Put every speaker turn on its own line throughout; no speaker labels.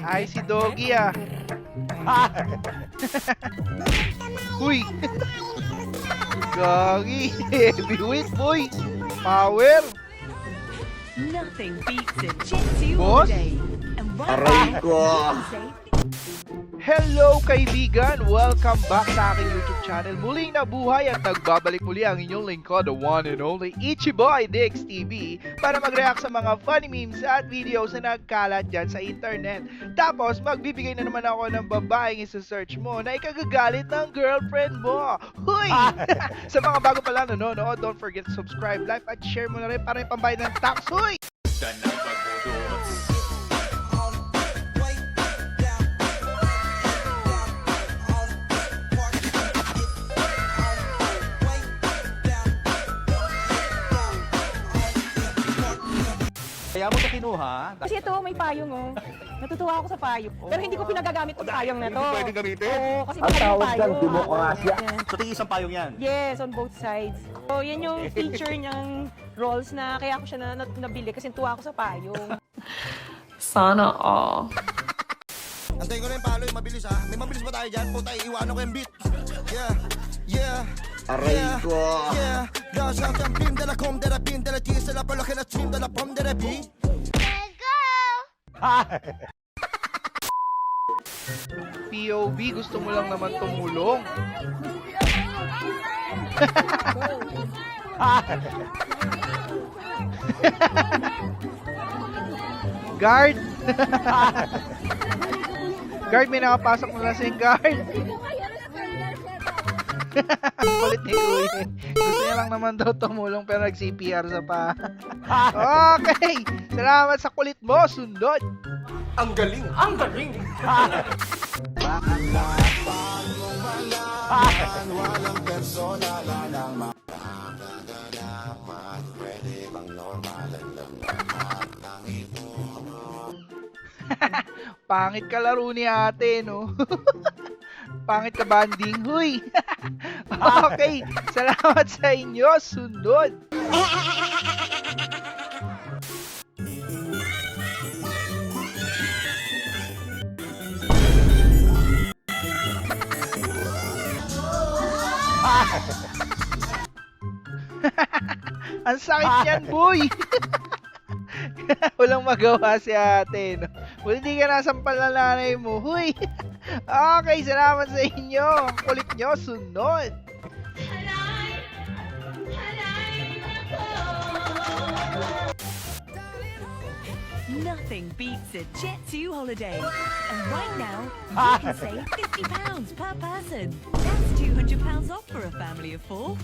Ay, si Doggy ah. Uy! Gagi! Heavyweight boy! Power!
Nothing beats a Jet2
Boss?
holiday. And
Aray ko!
Hello kaibigan! Welcome back sa aking YouTube channel. Muling nabuhay at nagbabalik muli ang inyong lingkod, the one and only Ichiboy Diggs TV, para mag-react sa mga funny memes at videos na nagkalat dyan sa internet. Tapos magbibigay na naman ako ng babaeng isa-search mo na ikagagalit ng girlfriend mo. Huy! Sa mga bago pa lang nanonood, don't forget to subscribe, like at share mo na rin para ipambayad ng tax. Huy!
Kaya mo ito kinuha?
Kasi ito, may payong oh. Natutuwa ako sa payong. Pero hindi ko pinagamit yung payong na to.
Hindi pwedeng gamitin?
Oo, kasi
Ang
mahal yung
tawag
payong.
dyan, demokrasya.
So, tingin isang payong yan?
Yes, on both sides. So, yan yung feature niyang rolls na kaya ako siya nabili kasi tuwa ako sa payong.
Sana all.
Antayin ko na yung palo, yung mabilis ha. May mabilis ba tayo dyan? Puta, iiwanan ko yung beat. Yeah, yeah.
Aray ko!
Yeah, dans un temps bim de la com de la bin de la tisse de la polo que la trim de la pomme de la bi.
POV, gusto mo lang naman tumulong. Guard! Guard, may nakapasok na lasing guard. Kulit ni Kuya. Gusto niya lang naman daw tumulong pero nag-CPR sa pa. Okay! Salamat sa kulit mo, sundot!
Ang galing! Ang galing!
Pangit ka laro ni ate, no? Pangit ka banding, huy! Okay, salamat sa inyo, sunod! Ang sakit yan, boy! Walang magawa si ate, no? Well, hindi ka nasampal na nanay mo, huy! Okay, salamat sa inyo! Ang kulit nyo, sunod!
Nothing beats a Jet2 holiday. And right now, you can save £50 per person. That's £200 off for a family of 4.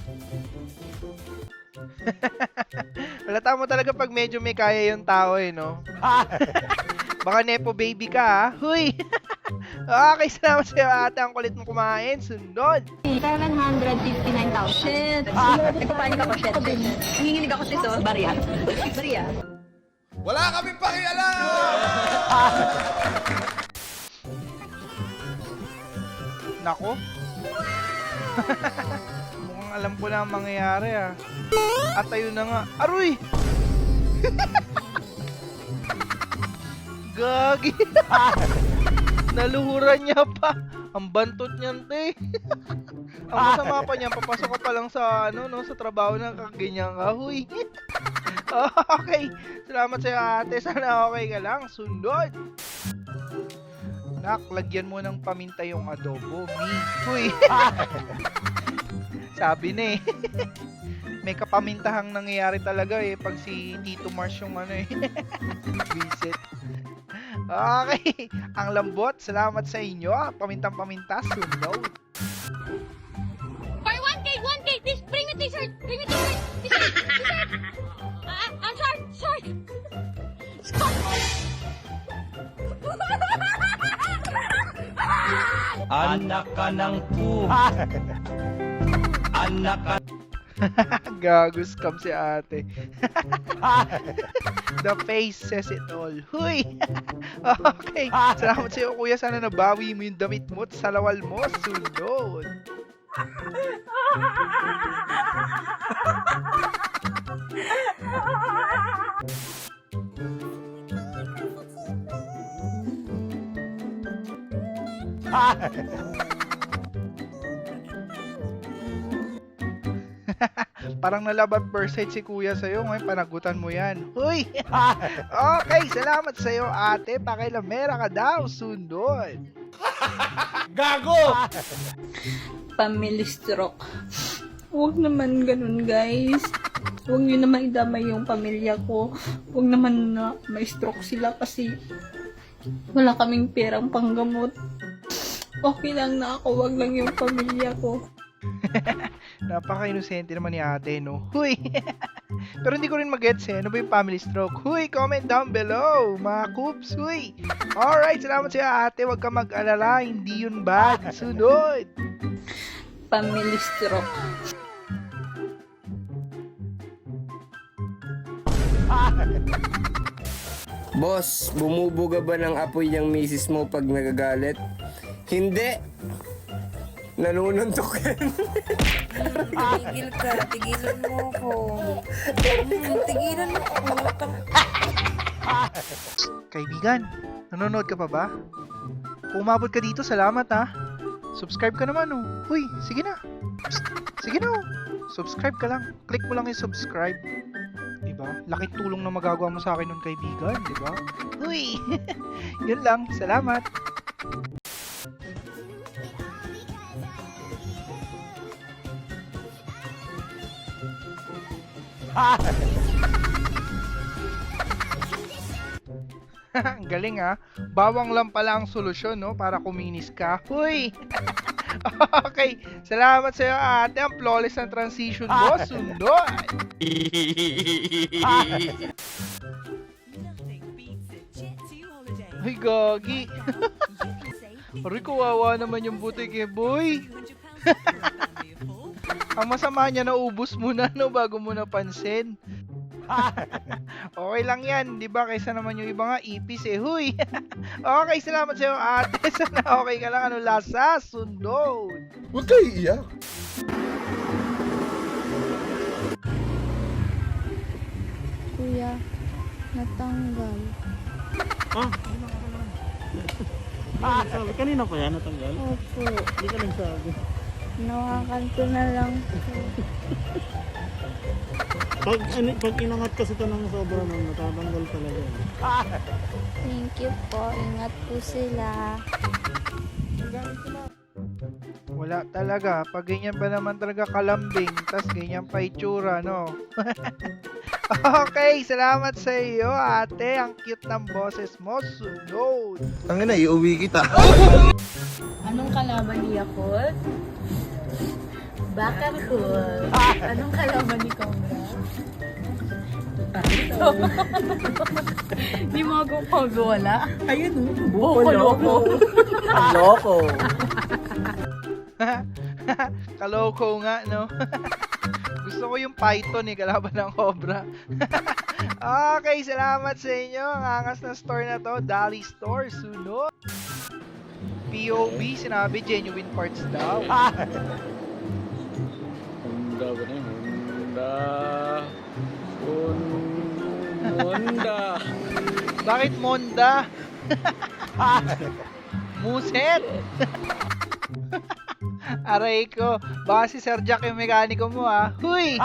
Halata mo talaga pag medyo may kaya yung tao eh, no? Baka nepo baby ka, ha? Huy! Okay, salamat sa'yo ate. Ang kulit mo kumain. Sunod!
759,000. Shit! Nagpapanik ako, shit. Nanginginig ako dito. Barya. Barya.
Wala kaming pakialam!
Nako. Mukhang alam ko na ang mangyayari, ah. At ayun na nga. Aroy! Gagi! Naluhuran niya pa. Ang bantot niyan, te. Ang masama pa niya, papasok ka pa lang sa, ano, no, sa trabaho na kaganyan ka. Huy! Okay. Salamat sa'yo, ate. Sana okay ka lang. Sunod! Nak, lagyan mo ng paminta yung adobo. Huy! Sabi na eh. May kapamintahang nangyayari talaga eh pag si Tito Mars yung ano eh. Visit. Okay. Ang lambot. Salamat sa inyo. Pamintang-paminta. Sunod.
For 1K, please bring me t-shirt. Bring me t-shirt. T-shirt. I'm short.
Anak ka ng pu! Anak ka...
Gago, scam si ate. The face says it all. Huy! Okay. Salamat sa iyo, kuya. Sana nabawi mo yung damit mo at salawal mo. Sunod. Parang nalabat first sight si kuya sa'yo. Ngayon, panagutan mo yan. Huy! Okay, salamat sa'yo, ate. Pakilamera ka daw. Sundot.
Family stroke. Huwag naman ganun, guys. Huwag nyo naman idamay yung pamilya ko. Huwag naman na may stroke sila kasi wala kaming perang panggamot. Okay lang na ako, wag lang yung pamilya ko.
Napaka-inosente naman ni ate, no? Huy! Pero hindi ko rin mag-gets eh. Ano ba yung family stroke? Huy! Comment down below, mga coops. Huy! Alright, salamat sa'yo, ate. Huwag ka mag-alala. Hindi yun bad. Sunod!
Family stroke.
Boss, bumubuga ba ng apoy yung misis mo pag nagagalit? Hindi! Nanununtok yan.
Tigil ka. Tigilan mo ako. Tigilan mo ako.
Kaibigan, nanonood ka pa ba? Kung umabot ka dito, salamat ha. Subscribe ka naman oh. Huy, sige na. Psst, sige na oh. Subscribe ka lang. Click mo lang yung subscribe. Diba? Laking tulong na magagawa mo sa akin nun, kaibigan. Diba? Huy! Yun lang. Salamat. Ang galing ha. Bawang lang pala ang solusyon, no? Para kuminis ka. Huy! Okay. Salamat sa'yo, ate. Ang flawless na transition mo. Sundot!
Nothing beats a Jet2 holiday.
Ay, gagi.
You can save
Aray, kawawa naman yung butik eh, boy.
£200 off for a family of 4.
Ang masama niya, naubos mo na, no? Bago mo napansin. Okay lang yan, di ba? Kaysa naman yung iba nga, ipis eh. Huy! Okay, salamat sa'yo, ate. Sana okay ka lang. Ano lasa? Sundot!
Huwag kayo iiyak.
Kuya, natanggal.
Sabi, kanina pa yan natanggal?
Opo.
Hindi ka lang sabi.
Nawakanto na lang po.
Pag inangat kasi ito ng sobra nung natatanggal talaga.
Thank you po. Ingat po sila.
Wala talaga. Pag ganyan ba naman talaga kalambing, tas ganyan pa itsura, no? Okay, salamat sa iyo, ate. Ang cute ng boses mo. Sunod.
Ang ina, iuwi kita.
Anong kalaban ni Yakult? Baka cool. Anong kalaban ni Cobra? Di mo ako pag-wala. Ayun, buko-loko.
Loko!
Kaloko nga, no? Gusto ko yung python eh, kalaban ng cobra. Okay, salamat sa inyo. Ang angas na store na to, Dali Store. Sunod. POV, sinabi genuine parts daw.
Honda ba na yun? Honda!
Bakit Monda? Muset! Aray ko, baka si Sir Jack yung mekaniko mo ah. Huy!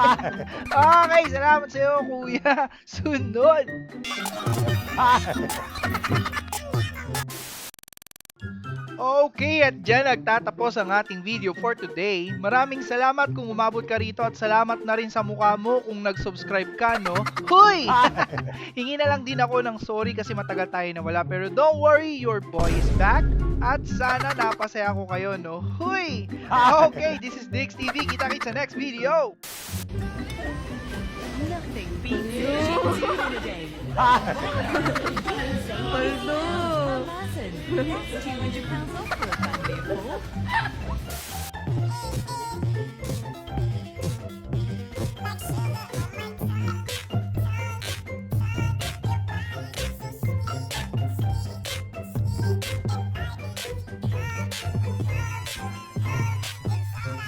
Okay, salamat sa iyo, kuya. Sunod! Okay, at dyan nagtatapos ang ating video for today. Maraming salamat kung umabot ka rito at salamat na rin sa mukha mo kung nag-subscribe ka, no? Huy! Hingi na lang din ako ng sorry kasi matagal tayo nawala. Pero don't worry, your boy is back. At sana napasaya ko kayo, no? Huy! Okay, this is Dix TV. Kita-kits sa next video.
Nothing beats a Jet2 holiday.
Paldo!
Per person. That's £200 off for a family of 4.